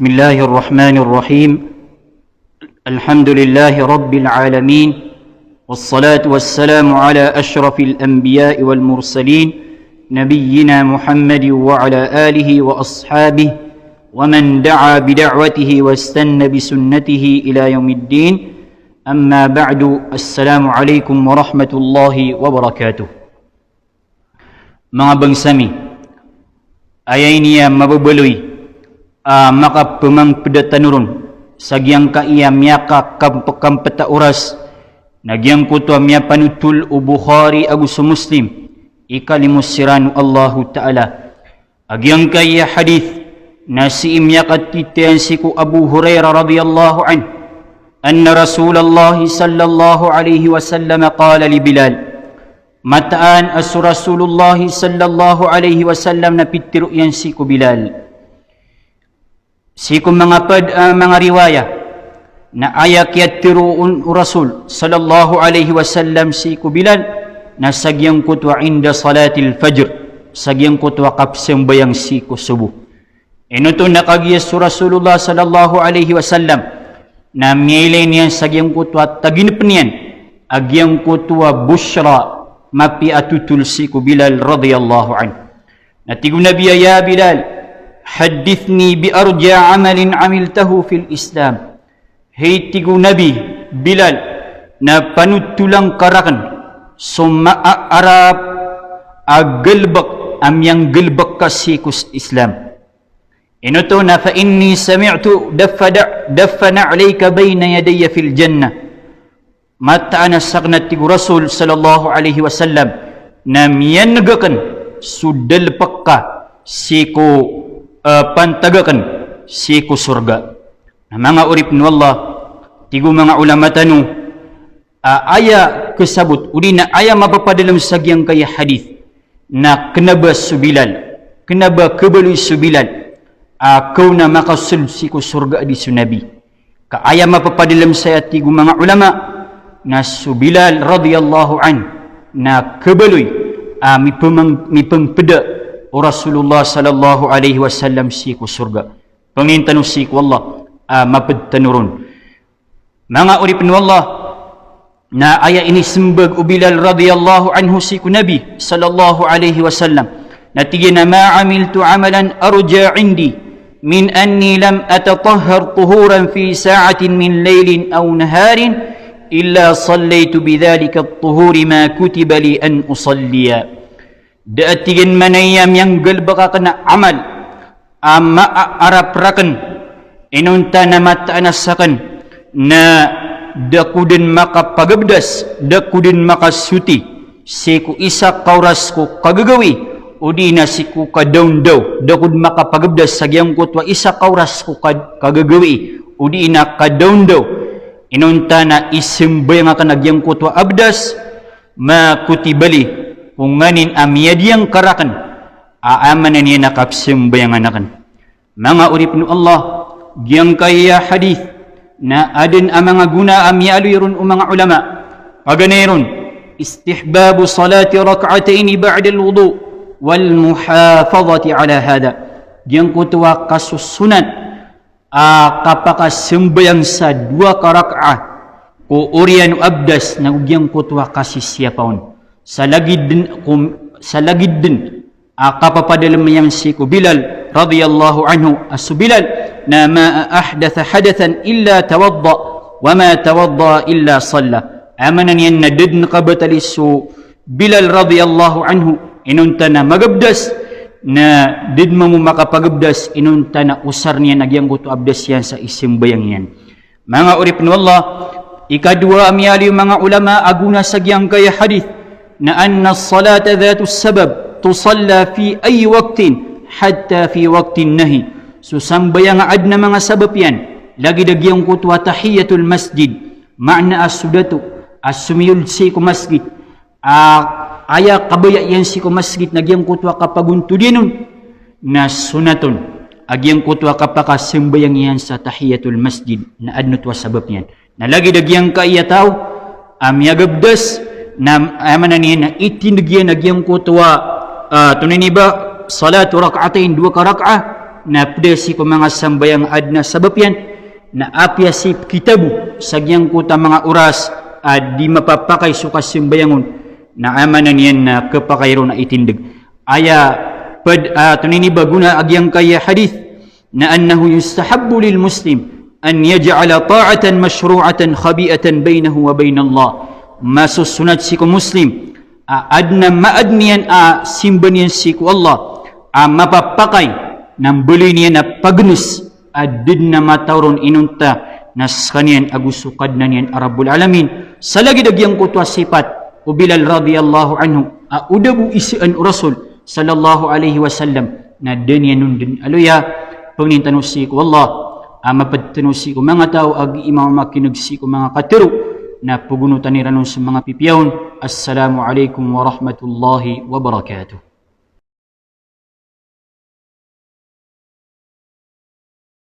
بسم الله الرحمن الرحيم الحمد لله رب العالمين والصلاة والسلام على أشرف الأنبياء والمرسلين نبينا محمد وعلى آله وأصحابه ومن دعا بدعوته واستنى بسنته إلى يوم الدين أما بعد السلام عليكم ورحمة الله وبركاته. Mga bangsami, ayay niya mababalui maka pemang pedatanurun sagyang kaiya miyaka kampeta oras nagyang kutwa miya panutul u Bukhari agus Muslim ikalimus siranu Allahu Ta'ala agyang kaiya hadith na si imyakat titiyan si ku Abu Hurairah radhiyallahu anhu anna Rasulullah sallallahu alaihi wasallam qala li Bilal mataan as Rasulullah sallallahu alaihi wasallam na pitiru yan si ku Bilal si ku mga riwaya na ayak yat tiruun Rasul sallallahu alaihi wasallam si ku Bilal na sagyang kutwa inda salatil fajr sagyang kutwa kapsembayang si ku subuh inuto nakagiyas Rasulullah sallallahu alaihi wasallam na miyailan niyan sagyang kutwa taginip niyan agyang kutwa bushra mapi atutul si ku Bilal radhiyallahu anhu natigu nabiya ya Bilal hadithni bi arja amalin amiltahu fil Islam hey tigu nabi Bilal na panutulang karakan summa arab agalbak amyang galbak kasi ku Islam inuto na fa inni sami'tu daffana alayka bayna yadayya fil jannah mata nasakna tigu Rasul sallallahu alaihi wasallam na miyanagakan sudal pakka siku pantagakan siku surga na mga urip ni Allah tigu mga ulama tanu aya kesabut uli na aya mapapadalam sagyang kaya hadith na kenaba subilal kenaba kebaloy subilal kau na makasul siku surga di sunabi ka aya mapapadalam saya tigu mga ulama na Bilal radhiyallahu an na kebaloy mi pengpeda Rasulullah sallallahu alaihi wasallam si ku surga pengintanu si ku Allah mapedtanurun mga urip ni Allah na aya ini sembag Bilal radhiyallahu anhu si ku Nabi sallallahu alaihi wasallam na tigina ma amiltu amalan arja indi min anni lam atatahhar tuhuran fi sa'atin min laylin aw naharin illa sallaitu bidzalika at-tuhuri ma kutiba li an usalliya daatigin manayam yang galbaka kana amal amma araprakan inunta na mataanasakan na dakudin makapagabdas dakudin makasuti siku isa kauras ko kagagawi udi na siku kadaundaw dakud makapagabdas sagyang kutwa isa kauras ko kagagawi udi na kadaundaw inunta na isimbayang kanagyang kutwa abdas ma kutibali kung nganin amiyadiyang karakan aamanan niya nakapsimbayang anakan mga urip ni Allah giyang kaya hadith na adin ang mga guna amiyaluyron o mga ulama paganayron istihbabu salati rak'ataini ba'da al-wudu wal muhafazati ala hada giyang kutwa kasusunat kapakasimbayang sa dua karak'ah ko urian abdas na ugyang kutwa kasi siyapaon sa lagid din kapapadalam yang si ku Bilal radhiyallahu anhu asu Bilal na ma ahdatha hadathan illa tawadda wa ma tawadda illa salla amanan yan na did nakabatalisu Bilal radhiyallahu anhu inunta na magabdas na did mo makapagabdas inunta na usar niya nagyang kuto abdas yan sa isimbayang yan mga urip ni Allah ikadua amyali mga ulama aguna sagyang kaya hadith na anna salata dhatu sabab tusalla fi ay waqtin hatta fi waqtin nahi susambayang ad na mga sabab yan lagi dagyang kuto tahiyatul masjid ma'na as-sudatu as-sumiyul si ku masjid aya kabaya yan si ku masjid nagyang kutwa kapaguntudinun na sunatun agyang kutwa kapakasimbayang yan sa tahiyatul masjid na adnutwa sabab yan na lagi dagyang kaya tao amyagabdas na amanan yan na itinagyan nagyang kutwa tuniniba salatu rak'atain dua karak'ah na pwede si ko mga sambayang adna sabab yan na apya si kitabu sagyang kuta mga oras at di mapapakay sukas simbayangon na amanan yan na kapakayro na itindig aya tuniniba guna agyang kaya hadith na annahu yustahabbu lil muslim an yaj'ala ta'atan mashru'atan khabi'atan bainahu wa bain Allah masusunat si ko muslim adna maadniyan simbaniyan si ko Allah mapapakay ng buli niya na pagnis adid na matauron inunta nas kaniyan agusukad na niyan Arabul Alamin sa lagi dagyang kutwa sifat o Bilal radiyallahu anhu udabu isian Rasul sallallahu alaihi wasallam na deniya nun din aluya pangnintanusi ko Allah mapadtanusi ko mga tao agi imang makinagsi ko mga katiro na pugunutan ni ranon sa mga pipiyawn. Assalamu alaikum warahmatullahi wabarakatuh.